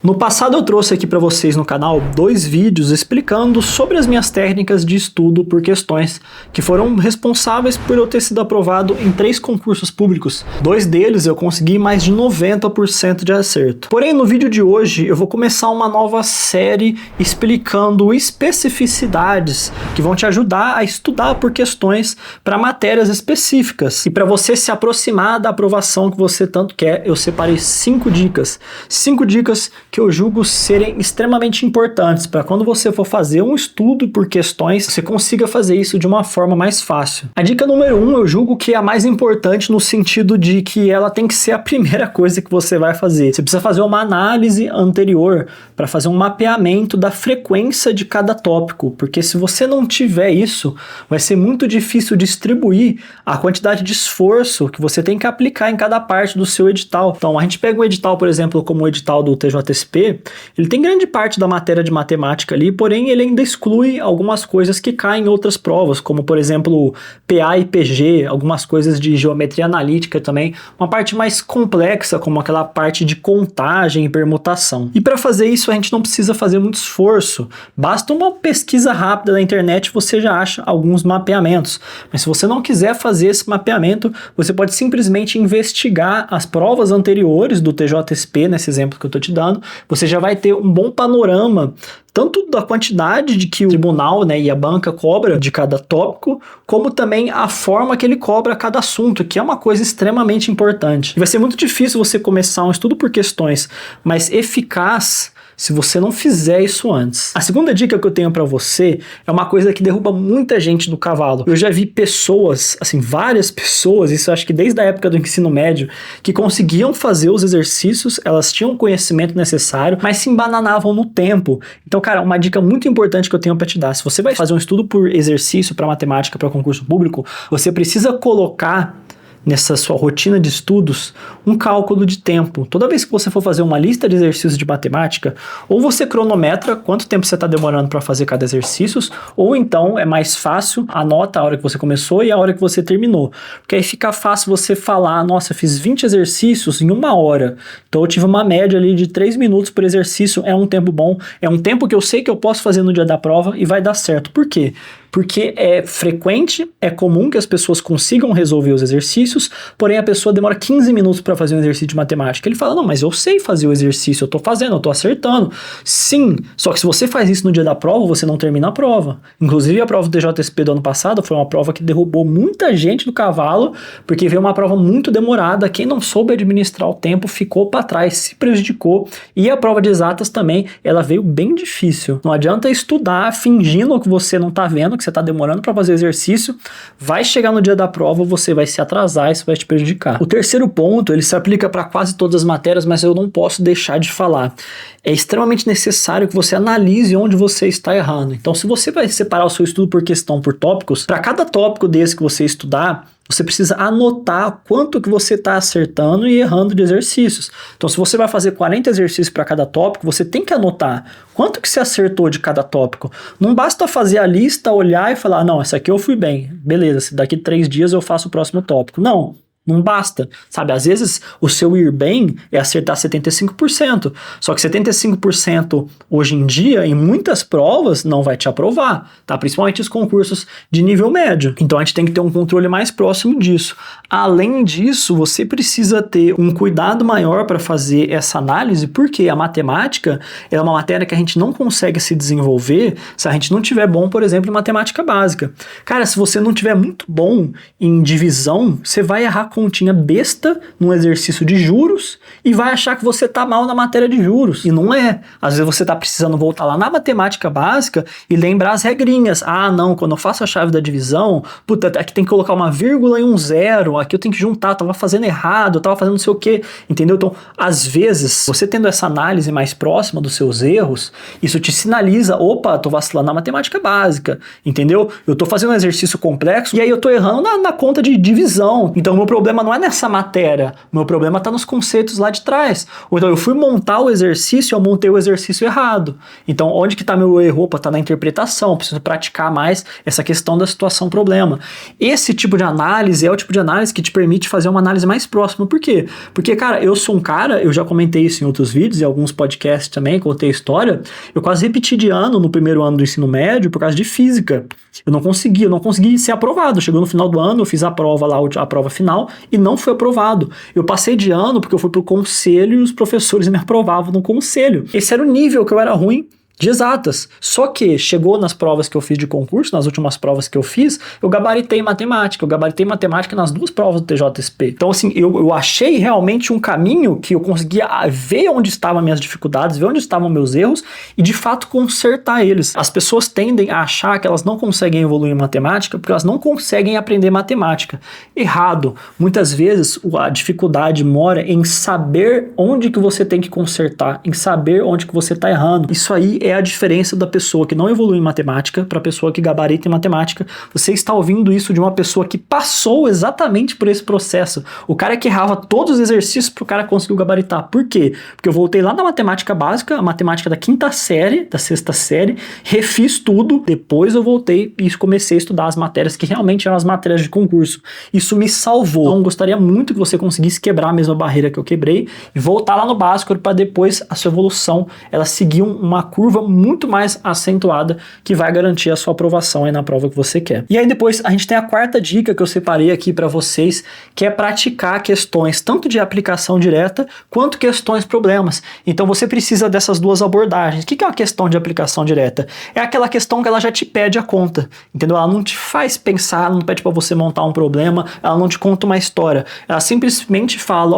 No passado eu trouxe aqui para vocês no canal 2 vídeos explicando sobre as minhas técnicas de estudo por questões que foram responsáveis por eu ter sido aprovado em 3 concursos públicos. 2 deles eu consegui mais de 90% de acerto. Porém, no vídeo de hoje eu vou começar uma nova série explicando especificidades que vão te ajudar a estudar por questões para matérias específicas. E para você se aproximar da aprovação que você tanto quer, eu separei 5 dicas. 5 dicas que eu julgo serem extremamente importantes para quando você for fazer um estudo por questões, você consiga fazer isso de uma forma mais fácil. A dica número 1 eu julgo que é a mais importante no sentido de que ela tem que ser a primeira coisa que você vai fazer. Você precisa fazer uma análise anterior para fazer um mapeamento da frequência de cada tópico, porque se você não tiver isso, vai ser muito difícil distribuir a quantidade de esforço que você tem que aplicar em cada parte do seu edital. Então, a gente pega um edital, por exemplo, como o edital do TJSP, ele tem grande parte da matéria de matemática ali, porém ele ainda exclui algumas coisas que caem em outras provas, como por exemplo PA e PG, algumas coisas de geometria analítica também, uma parte mais complexa como aquela parte de contagem e permutação. E para fazer isso a gente não precisa fazer muito esforço, basta uma pesquisa rápida na internet, você já acha alguns mapeamentos. Mas se você não quiser fazer esse mapeamento, você pode simplesmente investigar as provas anteriores do TJSP, nesse exemplo que eu estou te dando. Você já vai ter um bom panorama tanto da quantidade de que o tribunal, e a banca cobra de cada tópico, como também a forma que ele cobra cada assunto, que é uma coisa extremamente importante. E vai ser muito difícil você começar um estudo por questões mais eficaz se você não fizer isso antes. A segunda dica que eu tenho para você é uma coisa que derruba muita gente do cavalo. Eu já vi pessoas, várias pessoas, isso eu acho que desde a época do ensino médio, que conseguiam fazer os exercícios, elas tinham o conhecimento necessário, mas se embananavam no tempo. Então, cara, uma dica muito importante que eu tenho para te dar, se você vai fazer um estudo por exercício para matemática, para concurso público, você precisa colocar nessa sua rotina de estudos, um cálculo de tempo. Toda vez que você for fazer uma lista de exercícios de matemática, ou você cronometra quanto tempo você está demorando para fazer cada exercício, ou então é mais fácil, anota a hora que você começou e a hora que você terminou. Porque aí fica fácil você falar, nossa, eu fiz 20 exercícios em 1 hora, então eu tive uma média ali de 3 minutos por exercício, é um tempo bom, é um tempo que eu sei que eu posso fazer no dia da prova e vai dar certo. Por quê? Porque é frequente, é comum que as pessoas consigam resolver os exercícios, porém a pessoa demora 15 minutos para fazer um exercício de matemática. Ele fala, não, mas eu sei fazer o exercício, eu tô fazendo, eu tô acertando. Sim, só que se você faz isso no dia da prova, você não termina a prova. Inclusive a prova do TJSP do ano passado foi uma prova que derrubou muita gente do cavalo, porque veio uma prova muito demorada, quem não soube administrar o tempo ficou para trás, se prejudicou, e a prova de exatas também, ela veio bem difícil. Não adianta estudar fingindo que você não tá vendo, que você está demorando para fazer exercício, vai chegar no dia da prova, você vai se atrasar, isso vai te prejudicar. O terceiro ponto, ele se aplica para quase todas as matérias, mas eu não posso deixar de falar. É extremamente necessário que você analise onde você está errando. Então, se você vai separar o seu estudo por questão, por tópicos, para cada tópico desse que você estudar, você precisa anotar quanto que você está acertando e errando de exercícios. Então, se você vai fazer 40 exercícios para cada tópico, você tem que anotar quanto que você acertou de cada tópico. Não basta fazer a lista, olhar e falar, não, essa aqui eu fui bem. Beleza, daqui 3 dias eu faço o próximo tópico. Não basta, sabe? Às vezes o seu ir bem é acertar 75%, só que 75% hoje em dia, em muitas provas, não vai te aprovar, tá? Principalmente os concursos de nível médio. Então a gente tem que ter um controle mais próximo disso. Além disso, você precisa ter um cuidado maior para fazer essa análise, porque a matemática é uma matéria que a gente não consegue se desenvolver se a gente não tiver bom, por exemplo, em matemática básica. Cara, se você não tiver muito bom em divisão, você vai errar continha besta num exercício de juros e vai achar que você tá mal na matéria de juros. E não é. Às vezes você tá precisando voltar lá na matemática básica e lembrar as regrinhas. Ah, não, quando eu faço a chave da divisão, puta, aqui tem que colocar uma vírgula e um zero, aqui eu tenho que juntar, tava fazendo errado, eu tava fazendo não sei o quê, entendeu? Então, às vezes, você tendo essa análise mais próxima dos seus erros, isso te sinaliza, opa, tô vacilando na matemática básica, entendeu? Eu tô fazendo um exercício complexo e aí eu tô errando na conta de divisão. Então, o meu problema não é nessa matéria, o meu problema está nos conceitos lá de trás. Ou então eu fui montar o exercício, eu montei o exercício errado. Então onde que está meu erro? Opa, está na interpretação, preciso praticar mais essa questão da situação-problema. Esse tipo de análise é o tipo de análise que te permite fazer uma análise mais próxima. Por quê? Porque, cara, eu sou um cara, eu já comentei isso em outros vídeos, em alguns podcasts também, contei a história, eu quase repeti de ano no primeiro ano do ensino médio por causa de física. Eu não consegui ser aprovado. Chegou no final do ano, eu fiz a prova lá, a prova final, e não fui aprovado. Eu passei de ano porque eu fui pro conselho e os professores me aprovavam no conselho. Esse era o nível que eu era ruim de exatas. Só que chegou nas provas que eu fiz de concurso, nas últimas provas que eu fiz, eu gabaritei matemática. Eu gabaritei matemática nas 2 provas do TJSP. Então, assim, eu achei realmente um caminho que eu conseguia ver onde estavam minhas dificuldades, ver onde estavam meus erros e, de fato, consertar eles. As pessoas tendem a achar que elas não conseguem evoluir em matemática porque elas não conseguem aprender matemática. Errado. Muitas vezes, a dificuldade mora em saber onde que você tem que consertar, em saber onde que você está errando. Isso aí é a diferença da pessoa que não evolui em matemática para a pessoa que gabarita em matemática. Você está ouvindo isso de uma pessoa que passou exatamente por esse processo. O cara que errava todos os exercícios para o cara conseguir gabaritar. Por quê? Porque eu voltei lá na matemática básica, a matemática da 5ª série, da 6ª série, refiz tudo, depois eu voltei e comecei a estudar as matérias que realmente eram as matérias de concurso. Isso me salvou. Então, gostaria muito que você conseguisse quebrar a mesma barreira que eu quebrei e voltar lá no básico para depois a sua evolução, ela seguir uma curva muito mais acentuada que vai garantir a sua aprovação aí na prova que você quer. E aí depois a gente tem a 4ª dica que eu separei aqui para vocês, que é praticar questões tanto de aplicação direta quanto questões problemas. Então você precisa dessas 2 abordagens. O que é uma questão de aplicação direta? É aquela questão que ela já te pede a conta, entendeu? Ela não te faz pensar, ela não pede para você montar um problema, ela não te conta uma história. Ela simplesmente fala,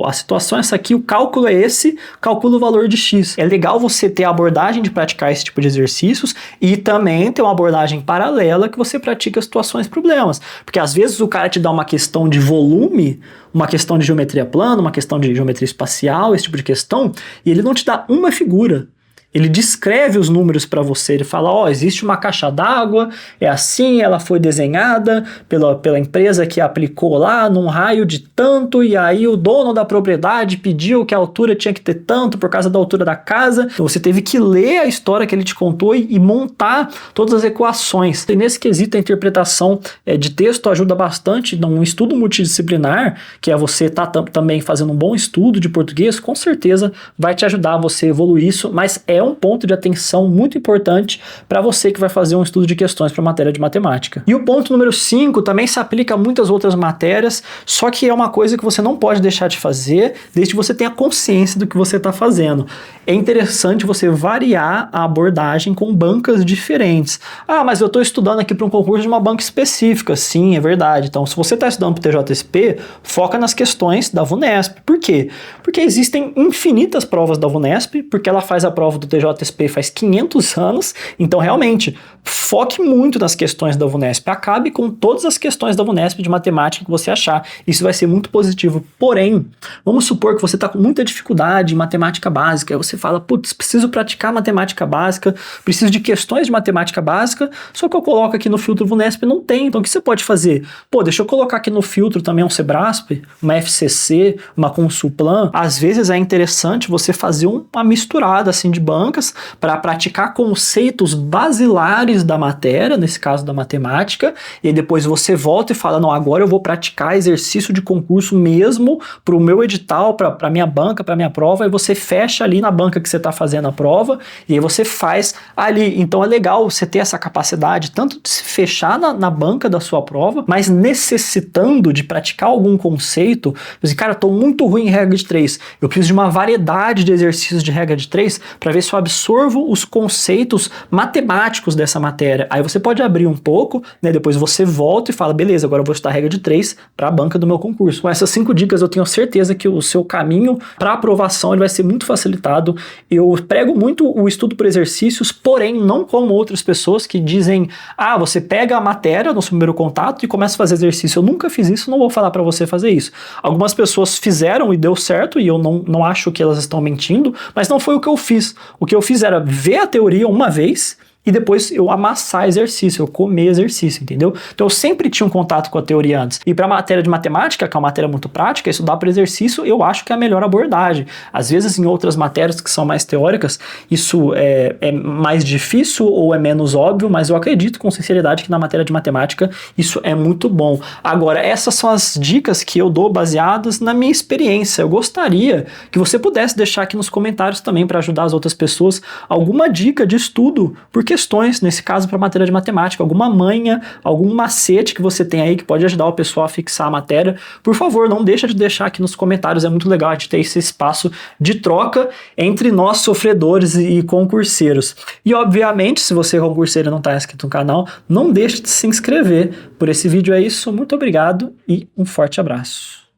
a situação é essa aqui, o cálculo é esse, calcula o valor de X. É legal você ter a abordagem de praticar esse tipo de exercícios e também ter uma abordagem paralela que você pratica situações e problemas. Porque às vezes o cara te dá uma questão de volume, uma questão de geometria plana, uma questão de geometria espacial, esse tipo de questão, e ele não te dá uma figura. Ele descreve os números para você, ele fala, existe uma caixa d'água, é assim, ela foi desenhada pela empresa que aplicou lá num raio de tanto, e aí o dono da propriedade pediu que a altura tinha que ter tanto por causa da altura da casa. Então você teve que ler a história que ele te contou e montar todas as equações. E nesse quesito a interpretação de texto ajuda bastante num estudo multidisciplinar, que é você estar também fazendo um bom estudo de português, com certeza vai te ajudar a você evoluir isso, mas é um ponto de atenção muito importante para você que vai fazer um estudo de questões para matéria de matemática. E o ponto número 5 também se aplica a muitas outras matérias, só que é uma coisa que você não pode deixar de fazer desde que você tenha consciência do que você está fazendo. É interessante você variar a abordagem com bancas diferentes. Mas eu estou estudando aqui para um concurso de uma banca específica. Sim, é verdade. Então, se você está estudando para o TJSP, foca nas questões da VUNESP. Por quê? Porque existem infinitas provas da VUNESP, porque ela faz a prova do TJSP faz 500 anos, então realmente foque muito nas questões da VUNESP, acabe com todas as questões da VUNESP de matemática que você achar, isso vai ser muito positivo. Porém, vamos supor que você está com muita dificuldade em matemática básica, aí você fala, preciso praticar matemática básica, preciso de questões de matemática básica, só que eu coloco aqui no filtro VUNESP não tem, então o que você pode fazer? Deixa eu colocar aqui no filtro também um Sebrasp, uma FCC, uma Consulplan. Às vezes é interessante você fazer uma misturada assim de bancas para praticar conceitos basilares da matéria, nesse caso da matemática, e aí depois você volta e fala, não, agora eu vou praticar exercício de concurso mesmo para o meu edital, para minha banca, para minha prova, e você fecha ali na banca que você está fazendo a prova, e aí você faz ali. Então é legal você ter essa capacidade tanto de se fechar na banca da sua prova, mas necessitando de praticar algum conceito, cara, eu estou muito ruim em regra de 3, eu preciso de uma variedade de exercícios de regra de 3 para ver se eu absorvo os conceitos matemáticos dessa matéria. Aí você pode abrir um pouco, né? Depois você volta e fala, beleza, agora eu vou estudar a regra de 3 para a banca do meu concurso. Com essas 5 dicas eu tenho certeza que o seu caminho para aprovação ele vai ser muito facilitado. Eu prego muito o estudo por exercícios, porém não como outras pessoas que dizem, você pega a matéria no seu primeiro contato e começa a fazer exercício. Eu nunca fiz isso, não vou falar para você fazer isso. Algumas pessoas fizeram e deu certo, e eu não acho que elas estão mentindo, mas não foi o que eu fiz. O que eu fiz era ver a teoria uma vez e depois eu amassar exercício, eu comer exercício, entendeu? Então eu sempre tinha um contato com a teoria antes. E para a matéria de matemática, que é uma matéria muito prática, estudar para exercício eu acho que é a melhor abordagem. Às vezes em outras matérias que são mais teóricas, isso é mais difícil ou é menos óbvio, mas eu acredito com sinceridade que na matéria de matemática isso é muito bom. Agora, essas são as dicas que eu dou baseadas na minha experiência. Eu gostaria que você pudesse deixar aqui nos comentários também para ajudar as outras pessoas alguma dica de estudo por questões, nesse caso para matéria de matemática, alguma manha, algum macete que você tem aí que pode ajudar o pessoal a fixar a matéria. Por favor, não deixa de deixar aqui nos comentários, é muito legal a gente ter esse espaço de troca entre nós sofredores e concurseiros. E obviamente, se você é concurseiro e não está inscrito no canal, não deixe de se inscrever. Por esse vídeo é isso, muito obrigado e um forte abraço.